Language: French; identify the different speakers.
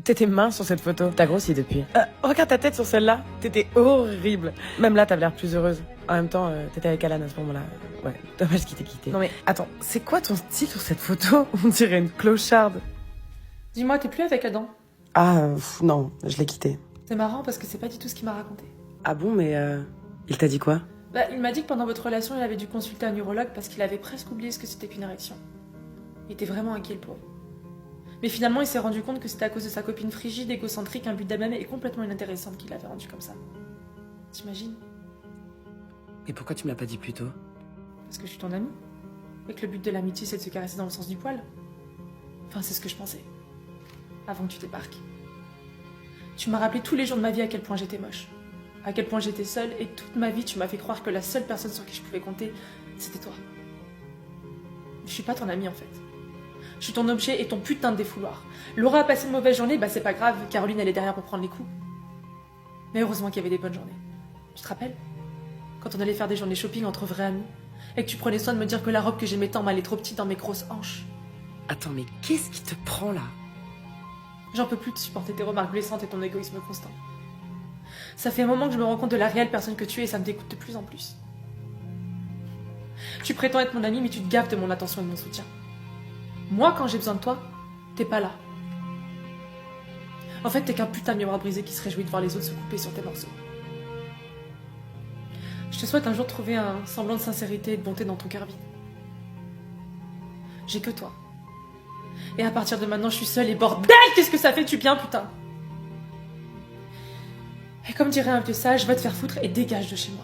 Speaker 1: T'étais mince sur cette photo. T'as grossi depuis. Regarde ta tête sur celle-là. T'étais horrible. Même là, t'avais l'air plus heureuse. En même temps, t'étais avec Alan à ce moment-là. Ouais, dommage qu'il t'ait quitté. Non mais attends, c'est quoi ton style sur cette photo? On dirait une clocharde.
Speaker 2: Dis-moi, t'es plus avec Adam?
Speaker 1: Non, je l'ai quitté.
Speaker 2: C'est marrant parce que c'est pas du tout ce qu'il m'a raconté.
Speaker 1: Ah bon, mais il t'a dit quoi?
Speaker 2: Bah, il m'a dit que pendant votre relation, il avait dû consulter un neurologue parce qu'il avait presque oublié ce que c'était qu'une érection. Il était vraiment inquiet, le pauvre. Mais finalement, il s'est rendu compte que c'était à cause de sa copine frigide, égocentrique, un but d'elle-même et complètement inintéressante qu'il l'avait rendu comme ça. T'imagines?
Speaker 1: Et pourquoi tu me l'as pas dit plus tôt?
Speaker 2: Parce que je suis ton amie. Et que le but de l'amitié, c'est de se caresser dans le sens du poil. Enfin, c'est ce que je pensais. Avant que tu débarques. Tu m'as rappelé tous les jours de ma vie à quel point j'étais moche. À quel point j'étais seule, et toute ma vie, tu m'as fait croire que la seule personne sur qui je pouvais compter, c'était toi. Je suis pas ton amie, en fait. Je suis ton objet et ton putain de défouloir. Laura a passé une mauvaise journée, bah c'est pas grave, Caroline elle est derrière pour prendre les coups. Mais heureusement qu'il y avait des bonnes journées. Tu te rappelles? Quand on allait faire des journées shopping entre vrais amis, et que tu prenais soin de me dire que la robe que j'aimais tant m'allait trop petite dans mes grosses hanches.
Speaker 1: Attends, mais qu'est-ce qui te prend là?
Speaker 2: J'en peux plus de supporter tes remarques blessantes et ton égoïsme constant. Ça fait un moment que je me rends compte de la réelle personne que tu es et ça me dégoûte de plus en plus. Tu prétends être mon ami, mais tu te gaves de mon attention et de mon soutien. Moi, quand j'ai besoin de toi, t'es pas là. En fait, t'es qu'un putain de miroir brisé qui se réjouit de voir les autres se couper sur tes morceaux. Je te souhaite un jour trouver un semblant de sincérité et de bonté dans ton cœur vide. J'ai que toi. Et à partir de maintenant, je suis seule et bordel, qu'est-ce que ça fait du bien, putain! Et comme dirait un vieux sage, va te faire foutre et dégage de chez moi.